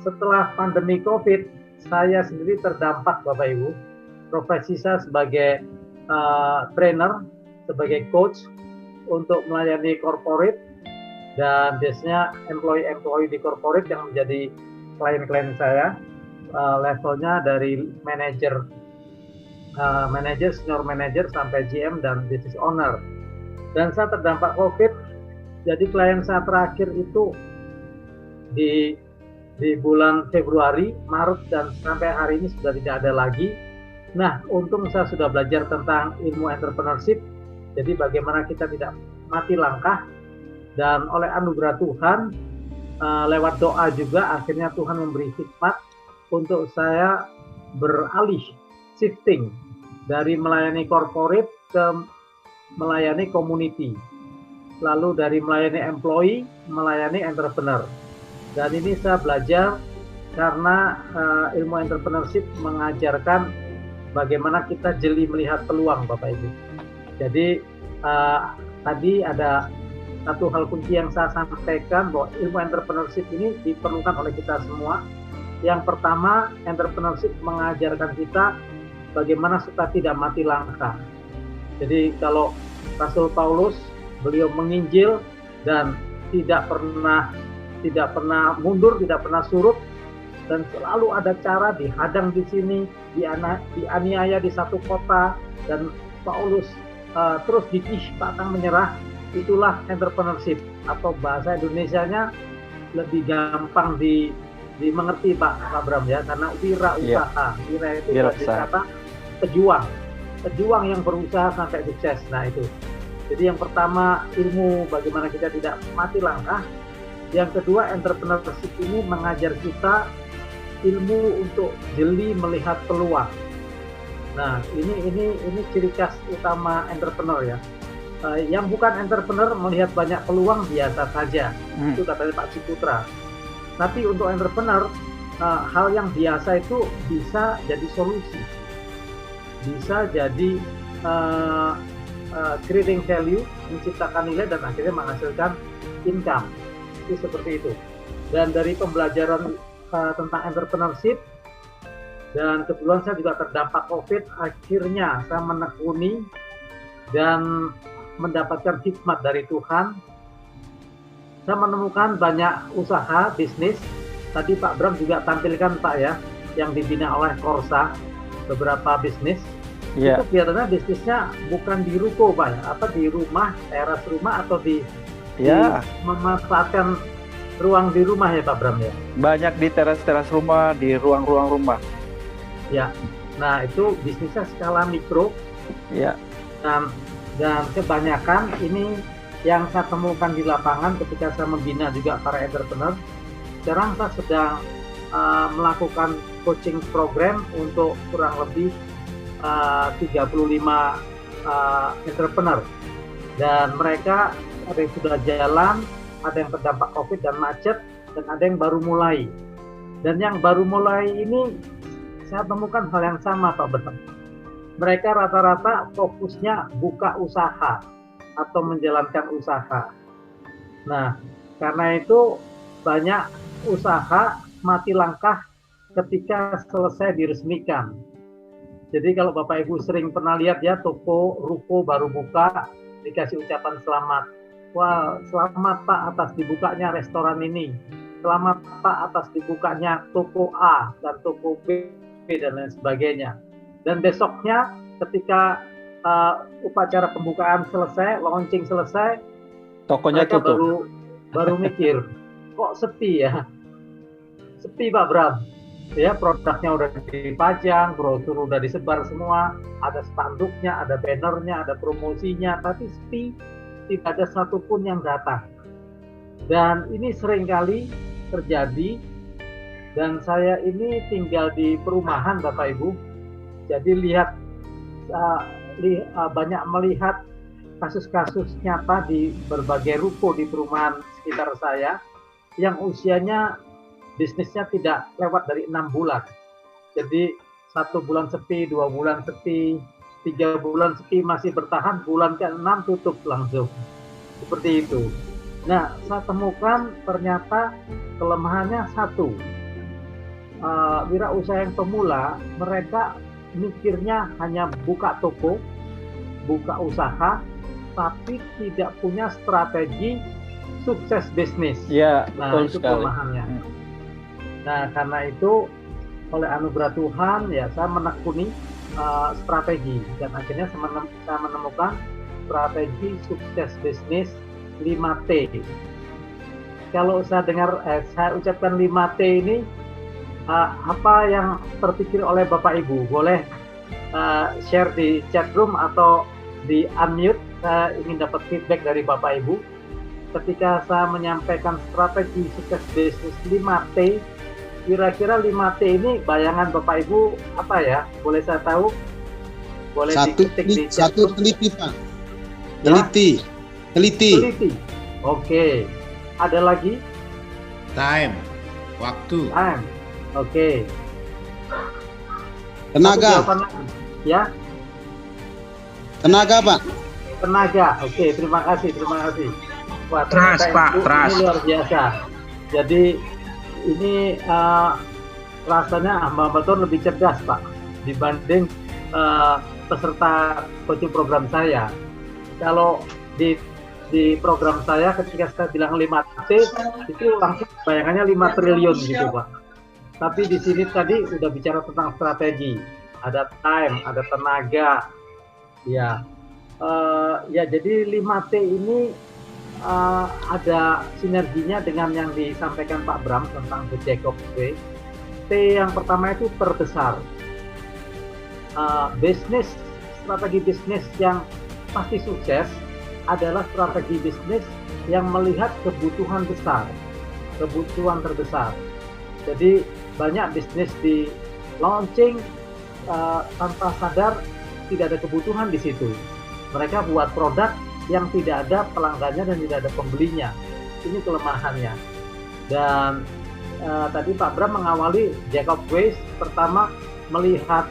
setelah pandemi COVID, saya sendiri terdampak Bapak Ibu. Profesi saya sebagai trainer, sebagai coach untuk melayani corporate dan biasanya employee di corporate yang menjadi klien-klien saya, levelnya dari manager, senior manager sampai GM dan business owner. Dan saya terdampak COVID, jadi klien saya terakhir itu di bulan Februari, Maret, dan sampai hari ini sudah tidak ada lagi. Nah, untung saya sudah belajar tentang ilmu entrepreneurship, jadi bagaimana kita tidak mati langkah, dan oleh anugerah Tuhan, lewat doa juga, akhirnya Tuhan memberi hikmat untuk saya beralih, shifting, dari melayani corporate ke melayani community, lalu dari melayani employee, melayani entrepreneur. Dan ini saya belajar karena ilmu entrepreneurship mengajarkan bagaimana kita jeli melihat peluang, Bapak Ibu. Jadi tadi ada satu hal kunci yang saya sampaikan, bahwa ilmu entrepreneurship ini diperlukan oleh kita semua. Yang pertama, entrepreneurship mengajarkan kita bagaimana supaya tidak mati langkah. Jadi kalau Rasul Paulus, beliau menginjil dan tidak pernah mundur, tidak pernah surut, dan selalu ada cara, dihadang di sini, dianiaya di satu kota, dan Paulus terus gigih pantang menyerah. Itulah entrepreneurship, atau bahasa Indonesianya lebih gampang dimengerti Pak Bram ya, karena wirausaha. Wira itu berarti kata pejuang yang berusaha sampai sukses. Nah itu. Jadi yang pertama, ilmu bagaimana kita tidak mati langkah. Yang kedua, entrepreneurship ini mengajar kita ilmu untuk jeli melihat peluang. Nah, ini ciri khas utama entrepreneur ya. Yang bukan entrepreneur melihat banyak peluang biasa saja. Itu katanya Pak Ciputra. Tapi untuk entrepreneur, hal yang biasa itu bisa jadi solusi. Bisa jadi creating value, menciptakan nilai, dan akhirnya menghasilkan income. Itu seperti itu. Dan dari pembelajaran tentang entrepreneurship, dan kebetulan saya juga terdampak COVID, akhirnya saya menekuni dan mendapatkan hikmat dari Tuhan. Saya menemukan banyak usaha, bisnis. Tadi Pak Bram juga tampilkan Pak ya, yang dibina oleh Korsa, beberapa bisnis. Itu kelihatannya bisnisnya bukan di ruko Pak ya, apa di rumah, teras rumah, atau di memanfaatkan ruang di rumah ya Pak Bram ya? Banyak di teras-teras rumah, di ruang-ruang rumah. Ya, nah itu bisnisnya skala mikro. Ya. Dan kebanyakan ini yang saya temukan di lapangan ketika saya membina juga para entrepreneur. Sekarang saya sedang melakukan coaching program untuk kurang lebih 35 entrepreneur, dan mereka ada yang sudah jalan, ada yang terdampak COVID dan macet, dan ada yang baru mulai. Dan yang baru mulai ini saya temukan hal yang sama Pak Betul. Mereka rata-rata fokusnya buka usaha atau menjalankan usaha. Nah, karena itu banyak usaha mati langkah ketika selesai diresmikan. Jadi kalau Bapak Ibu sering pernah lihat ya, toko, ruko baru buka, dikasih ucapan selamat. Wah, selamat Pak atas dibukanya restoran ini. Selamat Pak atas dibukanya toko A dan toko B dan lain sebagainya. Dan besoknya ketika upacara pembukaan selesai, launching selesai, tokonya tutup. Baru mikir, kok sepi ya? Sepi Pak Bram. Ya, produknya udah dipajang, brosur udah disebar semua, ada spanduknya, ada bannernya, ada promosinya, tapi sepi, tidak ada satupun yang datang. Dan ini seringkali terjadi, dan saya ini tinggal di perumahan Bapak Ibu, jadi banyak melihat kasus-kasus nyata di berbagai ruko di perumahan sekitar saya, yang usianya bisnisnya tidak lewat dari 6 bulan. Jadi 1 bulan sepi, 2 bulan sepi, 3 bulan sepi masih bertahan, bulan ke-6 tutup langsung. Seperti itu. Nah, saya temukan ternyata kelemahannya satu. wirausaha yang pemula, mereka mikirnya hanya buka toko, buka usaha, tapi tidak punya strategi sukses bisnis. Ya, Nah, betul itu sekali. kelemahannya. Nah, karena itu oleh anugerah Tuhan ya saya menekuni strategi dan akhirnya saya menemukan strategi sukses bisnis 5T. Kalau saya saya ucapkan 5T ini, apa yang terpikir oleh Bapak Ibu? Boleh share di chat room atau di unmute. Saya ingin dapat feedback dari Bapak Ibu. Ketika saya menyampaikan strategi sukses bisnis 5T, kira-kira 5T ini bayangan Bapak Ibu apa ya? Boleh saya tahu? Boleh diketik di chat room. Teliti, Pak. Ya? Teliti. Oke. Ada lagi? Time. Waktu. Time. Oke. Tenaga. Ya. Tenaga, Pak. Tenaga. Oke, terima kasih. Wah, Trust, Pak. Trust. Ini luar biasa. Jadi ini rasanya hamba Tuhan lebih cerdas, Pak, dibanding peserta coaching program saya. Kalau di program saya ketika saya bilang 5T itu langsung bayangannya 5 triliun gitu, Pak. Tapi di sini tadi udah bicara tentang strategi, ada time, ada tenaga, ya, ya jadi 5T ini ada sinerginya dengan yang disampaikan Pak Bram tentang The Jacob Way. T yang pertama itu terbesar, strategi bisnis yang pasti sukses adalah strategi bisnis yang melihat kebutuhan besar, kebutuhan terbesar. Jadi banyak bisnis di launching tanpa sadar tidak ada kebutuhan di situ. Mereka buat produk yang tidak ada pelanggannya dan tidak ada pembelinya. Ini kelemahannya. Dan tadi Pak Bram mengawali Jacob Way pertama melihat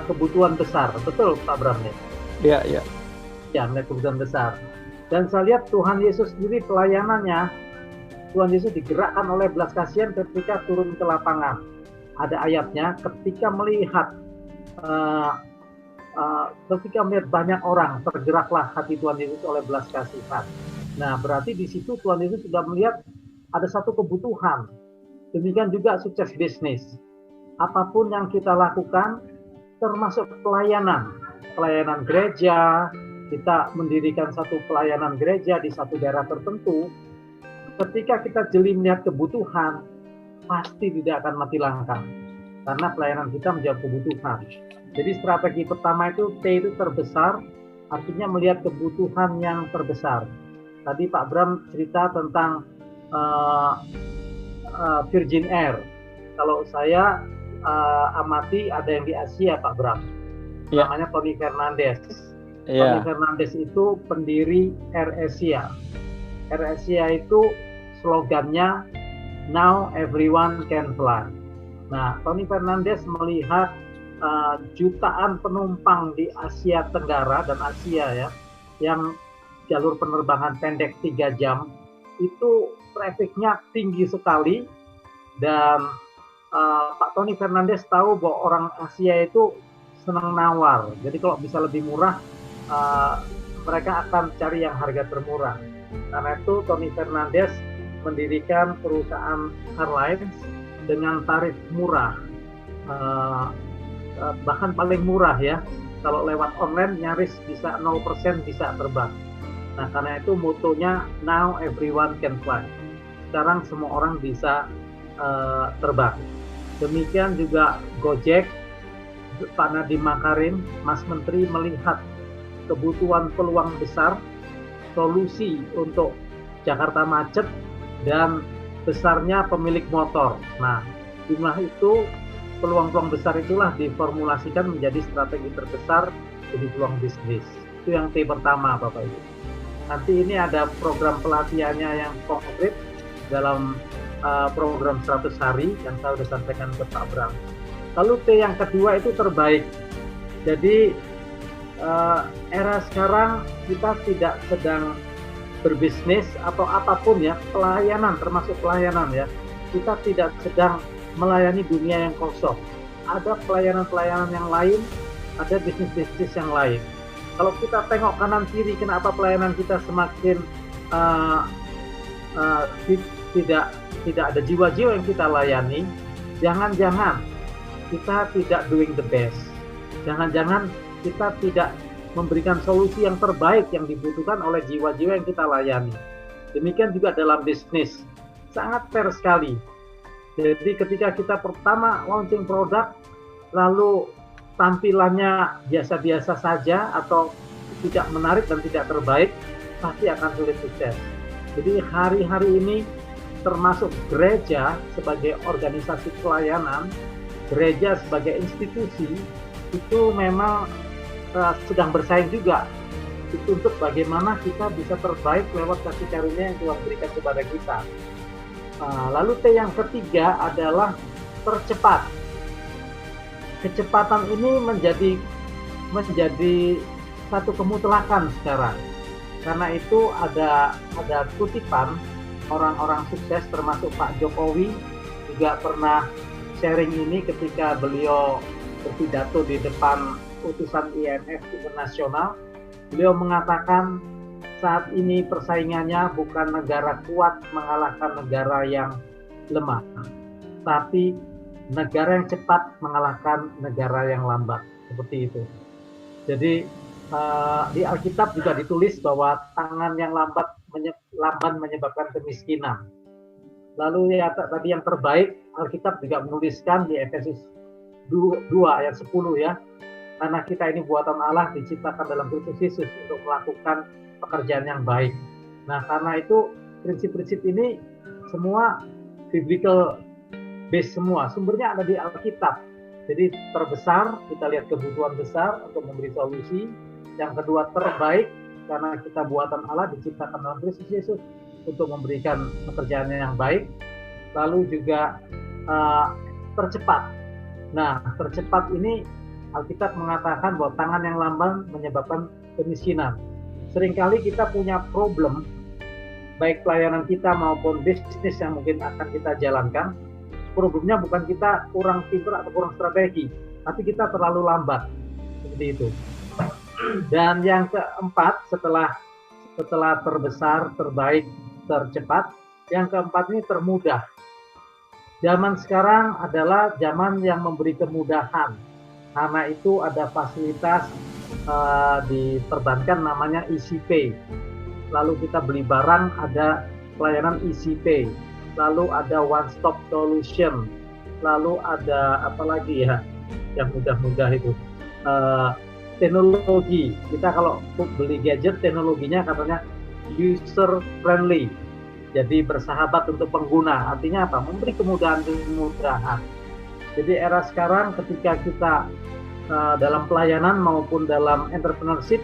kebutuhan besar. Betul Pak Bram ya? Iya, iya. Ya, melihat kebutuhan besar. Dan saya lihat Tuhan Yesus sendiri pelayanannya, Tuhan Yesus digerakkan oleh belas kasihan ketika turun ke lapangan. Ada ayatnya, ketika melihat banyak orang, tergeraklah hati Tuhan Yesus oleh belas kasihan. Nah, berarti di situ Tuhan Yesus sudah melihat ada satu kebutuhan. Demikian juga sukses bisnis. Apapun yang kita lakukan, termasuk pelayanan gereja, kita mendirikan satu pelayanan gereja di satu daerah tertentu. Ketika kita jeli melihat kebutuhan, pasti tidak akan mati langkah. Karena pelayanan kita menjawab kebutuhan. Jadi strategi pertama itu T itu terbesar, artinya melihat kebutuhan yang terbesar. Tadi Pak Bram cerita tentang Virgin Air. Kalau saya amati ada yang di Asia Pak Bram, namanya Tony Fernandes. Tony Fernandes itu pendiri AirAsia. AirAsia itu slogannya Now Everyone Can Fly. Nah, Tony Fernandes melihat jutaan penumpang di Asia Tenggara dan Asia ya, yang jalur penerbangan pendek 3 jam, itu trafficnya tinggi sekali. Dan Pak Tony Fernandes tahu bahwa orang Asia itu senang nawar. Jadi kalau bisa lebih murah, mereka akan cari yang harga termurah. Karena itu Tony Fernandes mendirikan perusahaan airlines dengan tarif murah, bahkan paling murah ya. Kalau lewat online nyaris bisa 0% bisa terbang. Nah, karena itu motonya Now Everyone Can Fly. Sekarang semua orang bisa terbang. Demikian juga Gojek, Pak Nadiem Makarim, Mas Menteri melihat kebutuhan peluang besar, solusi untuk Jakarta macet dan besarnya pemilik motor. Nah, jumlah itu, peluang-peluang besar itulah diformulasikan menjadi strategi terbesar jadi peluang bisnis. Itu yang T pertama Bapak Ibu. Nanti ini ada program pelatihannya yang konkret dalam program 100 hari yang saya sudah sampaikan ke Pak Bram. Lalu T yang kedua itu terbaik. Jadi era sekarang kita tidak sedang berbisnis atau apapun ya, pelayanan termasuk pelayanan ya. Kita tidak sedang melayani dunia yang kosong. Ada pelayanan-pelayanan yang lain, ada bisnis-bisnis yang lain. Kalau kita tengok kanan kiri, kenapa pelayanan kita semakin tidak ada jiwa-jiwa yang kita layani? Jangan-jangan kita tidak doing the best. Jangan-jangan kita tidak memberikan solusi yang terbaik yang dibutuhkan oleh jiwa-jiwa yang kita layani. Demikian juga dalam bisnis, sangat fair sekali. Jadi ketika kita pertama launching produk, lalu tampilannya biasa-biasa saja atau tidak menarik dan tidak terbaik, pasti akan sulit sukses. Jadi hari-hari ini termasuk gereja sebagai organisasi pelayanan, gereja sebagai institusi, itu memang sedang bersaing juga itu untuk bagaimana kita bisa terbaik lewat kasih karunia yang Tuhan berikan kepada kita. Lalu T yang ketiga adalah percepat. Kecepatan ini menjadi satu kemutlakan sekarang. Karena itu ada kutipan orang-orang sukses termasuk Pak Jokowi juga pernah sharing ini ketika beliau berpidato di depan utusan IMF Internasional. Beliau mengatakan saat ini persaingannya bukan negara kuat mengalahkan negara yang lemah, tapi negara yang cepat mengalahkan negara yang lambat, seperti itu. Jadi di Alkitab juga ditulis bahwa tangan yang lambat menyebabkan kemiskinan. Lalu ya tadi yang terbaik, Alkitab juga menuliskan di Efesus 2 ayat 10 ya, karena kita ini buatan Allah diciptakan dalam Kristus Yesus untuk melakukan pekerjaan yang baik. Nah, karena itu prinsip-prinsip ini semua biblical base semua. Sumbernya ada di Alkitab. Jadi terbesar, kita lihat kebutuhan besar untuk memberi solusi. Yang kedua terbaik, karena kita buatan Allah diciptakan dalam Kristus Yesus untuk memberikan pekerjaan yang baik. Lalu juga tercepat. Nah, tercepat ini Alkitab mengatakan bahwa tangan yang lamban menyebabkan kemiskinan. Seringkali kita punya problem, baik pelayanan kita maupun bisnis yang mungkin akan kita jalankan. Problemnya bukan kita kurang pintar atau kurang strategi, tapi kita terlalu lambat. Seperti itu. Dan yang keempat, setelah terbesar, terbaik, tercepat, yang keempat ini termudah. Zaman sekarang adalah zaman yang memberi kemudahan. Karena itu ada fasilitas di perbankan namanya Easy Pay. Lalu kita beli barang ada pelayanan Easy Pay. Lalu ada One Stop Solution. Lalu ada apa lagi ya yang mudah-mudah itu. Teknologi. Kita kalau beli gadget teknologinya katanya user friendly. Jadi bersahabat untuk pengguna. Artinya apa? Memberi kemudahan-kemudahan. Jadi era sekarang ketika kita dalam pelayanan maupun dalam entrepreneurship,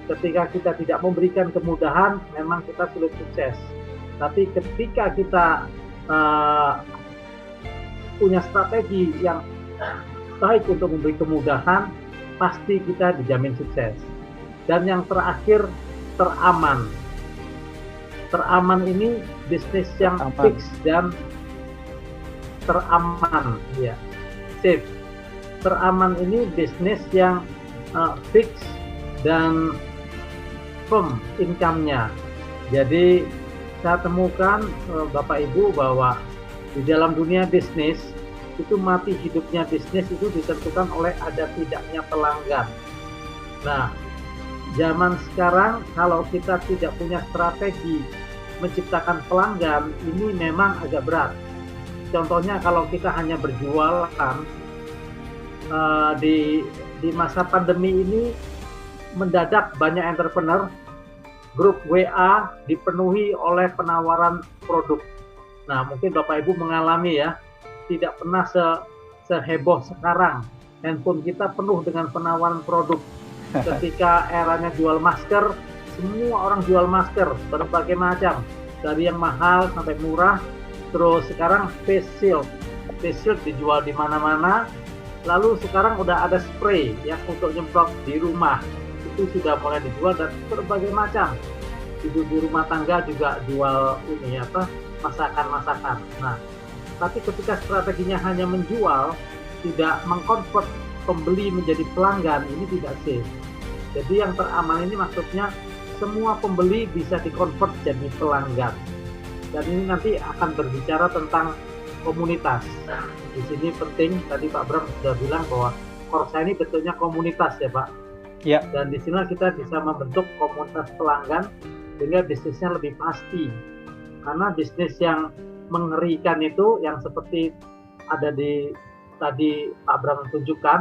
ketika kita tidak memberikan kemudahan, memang kita sulit sukses. Tapi ketika kita punya strategi yang baik untuk memberi kemudahan, pasti kita dijamin sukses. Dan yang terakhir, teraman. Teraman ini bisnis yang fix dan teraman, ya, safe. Teraman ini bisnis yang fix dan firm income-nya. Jadi saya temukan Bapak Ibu bahwa di dalam dunia bisnis itu mati hidupnya bisnis itu ditentukan oleh ada tidaknya pelanggan. Nah, zaman sekarang kalau kita tidak punya strategi menciptakan pelanggan, ini memang agak berat. Contohnya kalau kita hanya berjualan di masa pandemi ini, mendadak banyak entrepreneur, grup WA dipenuhi oleh penawaran produk. Nah, mungkin Bapak Ibu mengalami ya, tidak pernah seheboh sekarang. Handphone kita penuh dengan penawaran produk. Ketika eranya jual masker, semua orang jual masker berbagai macam, dari yang mahal sampai murah. Terus sekarang face shield dijual di mana-mana. Lalu sekarang udah ada spray yang untuk nyemprot di rumah, itu sudah mulai dijual dan berbagai macam. Ibu rumah tangga juga jual ini apa, masakan-masakan. Nah, Tapi ketika strateginya hanya menjual, tidak mengkonvert pembeli menjadi pelanggan, ini tidak safe. Jadi yang teraman ini maksudnya semua pembeli bisa dikonvert jadi pelanggan. Dan ini nanti akan berbicara tentang komunitas. Di sini penting, tadi Pak Bram sudah bilang bahwa Korsa ini bentuknya komunitas ya Pak. Ya. Dan di sini kita bisa membentuk komunitas pelanggan sehingga bisnisnya lebih pasti. Karena bisnis yang mengerikan itu yang seperti ada di tadi Pak Bram tunjukkan,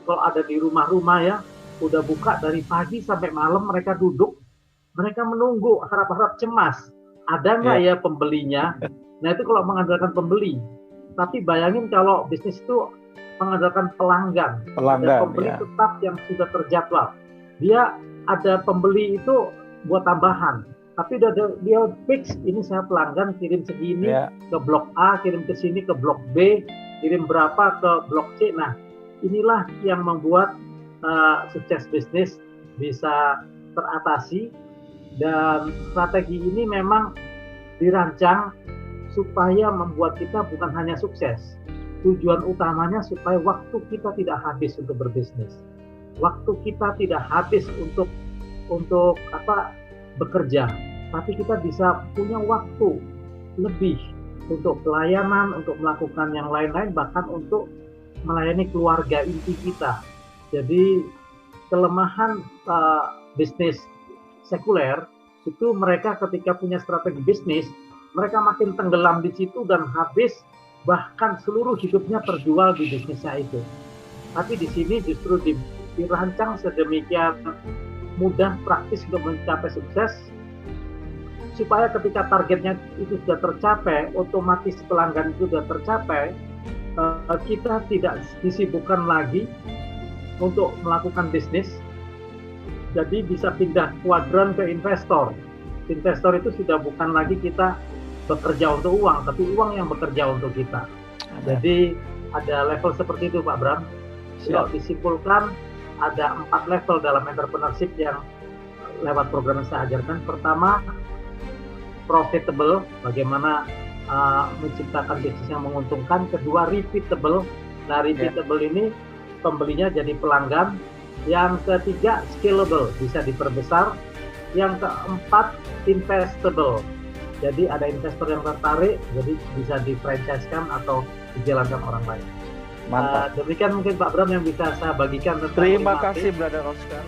kalau ada di rumah-rumah ya, udah buka dari pagi sampai malam mereka duduk, mereka menunggu harap-harap cemas. Ada nggak ya pembelinya? Nah itu kalau mengandalkan pembeli. Tapi bayangin kalau bisnis itu mengandalkan pelanggan. Ada pembeli tetap yang sudah terjadwal. Dia ada pembeli itu buat tambahan. Tapi dia fix, ini saya pelanggan kirim segini ke blok A, kirim ke sini ke blok B, kirim berapa ke blok C. Nah inilah yang membuat sukses bisnis bisa teratasi. Dan strategi ini memang dirancang supaya membuat kita bukan hanya sukses. Tujuan utamanya supaya waktu kita tidak habis untuk berbisnis. Waktu kita tidak habis untuk bekerja, tapi kita bisa punya waktu lebih untuk pelayanan, untuk melakukan yang lain-lain, bahkan untuk melayani keluarga inti kita. Jadi kelemahan bisnis sekuler itu mereka ketika punya strategi bisnis, mereka makin tenggelam di situ dan habis, bahkan seluruh hidupnya terjual di bisnisnya itu. Tapi di sini justru dirancang sedemikian mudah, praktis untuk mencapai sukses, supaya ketika targetnya itu sudah tercapai, otomatis pelanggan itu sudah tercapai, kita tidak disibukkan lagi untuk melakukan bisnis. Jadi bisa pindah kuadran ke investor. Investor itu sudah bukan lagi kita bekerja untuk uang, tapi uang yang bekerja untuk kita. Jadi ada level seperti itu Pak Bram. Kalau disimpulkan ada 4 level dalam entrepreneurship yang lewat program yang saya ajarkan. Pertama, profitable, bagaimana menciptakan bisnis yang menguntungkan. Kedua, repeatable. Nah, repeatable ini pembelinya jadi pelanggan. Yang ketiga, scalable, bisa diperbesar. Yang keempat, investable. Jadi ada investor yang tertarik, jadi bisa di-franchise-kan atau dijalankan orang lain. Mantap. Demikian mungkin Pak Bram yang bisa saya bagikan tentang Terima kasih Brother Oscar.